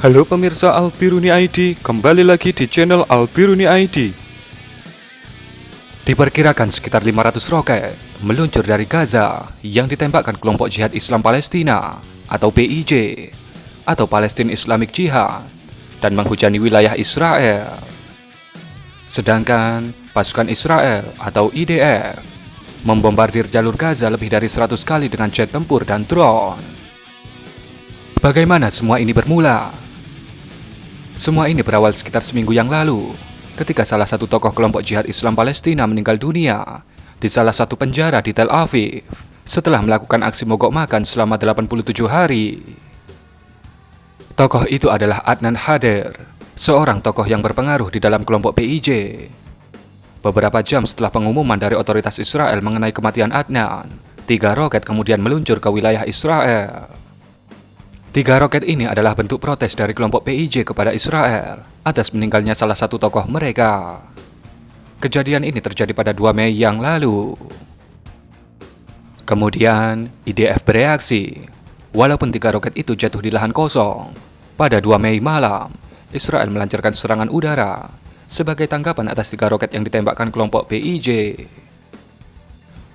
Halo pemirsa Albiruni ID, kembali lagi di channel Albiruni ID. Diperkirakan sekitar 500 roket meluncur dari Gaza yang ditembakkan kelompok Jihad Islam Palestina atau PIJ atau Palestine Islamic Jihad dan menghujani wilayah Israel. Sedangkan pasukan Israel atau IDF membombardir jalur Gaza lebih dari 100 kali dengan jet tempur dan drone. Bagaimana semua ini bermula? Semua ini berawal sekitar seminggu yang lalu, ketika salah satu tokoh kelompok Jihad Islam Palestina meninggal dunia di salah satu penjara di Tel Aviv setelah melakukan aksi mogok makan selama 87 hari. Tokoh itu adalah Adnan Hader, seorang tokoh yang berpengaruh di dalam kelompok PIJ. Beberapa jam setelah pengumuman dari otoritas Israel mengenai kematian Adnan, 3 roket kemudian meluncur ke wilayah Israel. 3 roket ini adalah bentuk protes dari kelompok PIJ kepada Israel atas meninggalnya salah satu tokoh mereka. Kejadian ini terjadi pada 2 Mei yang lalu. Kemudian, IDF bereaksi. Walaupun 3 roket itu jatuh di lahan kosong, pada 2 Mei malam, Israel melancarkan serangan udara sebagai tanggapan atas 3 roket yang ditembakkan kelompok PIJ.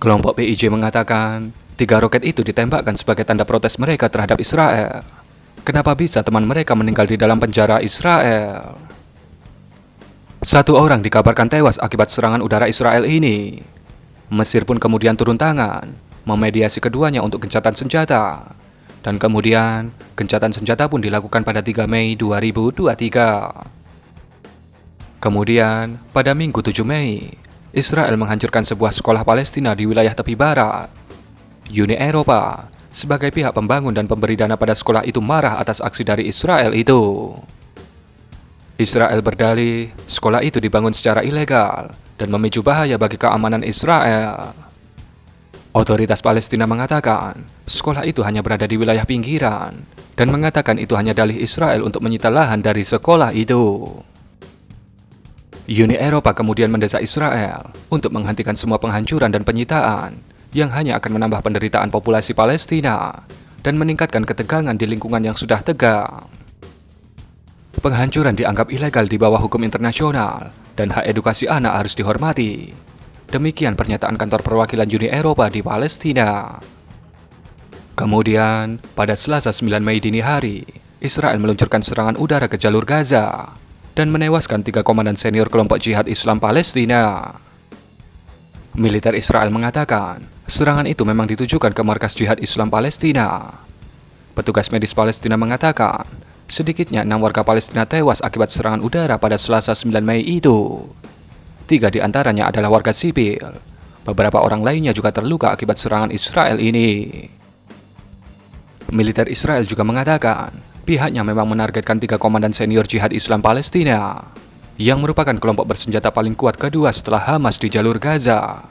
Kelompok PIJ mengatakan 3 roket itu ditembakkan sebagai tanda protes mereka terhadap Israel. Kenapa bisa teman mereka meninggal di dalam penjara Israel? 1 orang dikabarkan tewas akibat serangan udara Israel ini. Mesir pun kemudian turun tangan, memediasi keduanya untuk gencatan senjata. Dan kemudian, gencatan senjata pun dilakukan pada 3 Mei 2023. Kemudian, pada Minggu 7 Mei, Israel menghancurkan sebuah sekolah Palestina di wilayah tepi barat. Uni Eropa, sebagai pihak pembangun dan pemberi dana pada sekolah itu marah atas aksi dari Israel itu. Israel berdalih, sekolah itu dibangun secara ilegal dan memicu bahaya bagi keamanan Israel. Otoritas Palestina mengatakan, sekolah itu hanya berada di wilayah pinggiran dan mengatakan itu hanya dalih Israel untuk menyita lahan dari sekolah itu. Uni Eropa kemudian mendesak Israel untuk menghentikan semua penghancuran dan penyitaan yang hanya akan menambah penderitaan populasi Palestina dan meningkatkan ketegangan di lingkungan yang sudah tegang. Penghancuran dianggap ilegal di bawah hukum internasional dan hak edukasi anak harus dihormati. Demikian pernyataan kantor perwakilan Uni Eropa di Palestina. Kemudian, pada Selasa 9 Mei dini hari, Israel meluncurkan serangan udara ke jalur Gaza dan menewaskan 3 komandan senior kelompok Jihad Islam Palestina. Militer Israel mengatakan, serangan itu memang ditujukan ke markas Jihad Islam Palestina. Petugas medis Palestina mengatakan, sedikitnya 6 warga Palestina tewas akibat serangan udara pada Selasa 9 Mei itu. 3 di antaranya adalah warga sipil. Beberapa orang lainnya juga terluka akibat serangan Israel ini. Militer Israel juga mengatakan, pihaknya memang menargetkan 3 komandan senior Jihad Islam Palestina, yang merupakan kelompok bersenjata paling kuat kedua setelah Hamas di jalur Gaza.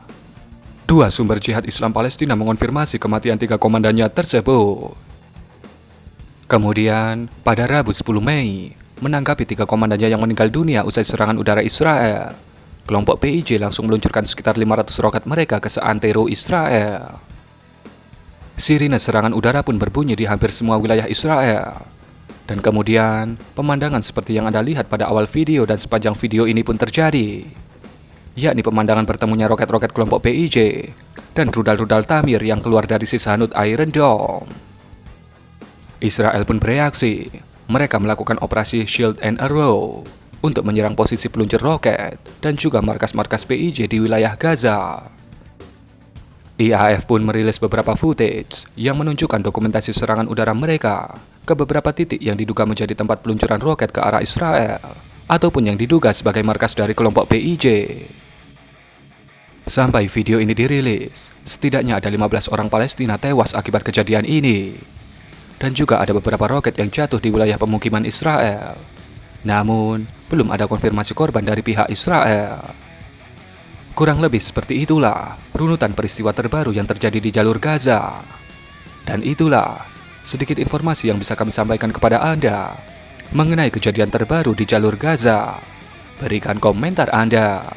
2 sumber Jihad Islam Palestina mengonfirmasi kematian 3 komandannya tersebut. Kemudian, pada Rabu 10 Mei, menanggapi 3 komandannya yang meninggal dunia usai serangan udara Israel, kelompok PIJ langsung meluncurkan sekitar 500 roket mereka ke seantero Israel. Sirine serangan udara pun berbunyi di hampir semua wilayah Israel. Dan kemudian, pemandangan seperti yang Anda lihat pada awal video dan sepanjang video ini pun terjadi, yakni pemandangan bertemunya roket-roket kelompok PIJ dan rudal-rudal Tamir yang keluar dari sisa Hut Iron Dome. Israel pun bereaksi. Mereka melakukan operasi Shield and Arrow untuk menyerang posisi peluncur roket dan juga markas-markas PIJ di wilayah Gaza. IAF pun merilis beberapa footage yang menunjukkan dokumentasi serangan udara mereka ke beberapa titik yang diduga menjadi tempat peluncuran roket ke arah Israel ataupun yang diduga sebagai markas dari kelompok PIJ. Sampai video ini dirilis, setidaknya ada 15 orang Palestina tewas akibat kejadian ini. Dan juga ada beberapa roket yang jatuh di wilayah pemukiman Israel. Namun, belum ada konfirmasi korban dari pihak Israel. Kurang lebih seperti itulah runutan peristiwa terbaru yang terjadi di jalur Gaza. Dan itulah sedikit informasi yang bisa kami sampaikan kepada Anda mengenai kejadian terbaru di jalur Gaza. Berikan komentar Anda.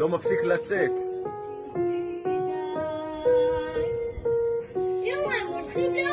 לא מפסיק לצאת. יואו, הם הולכים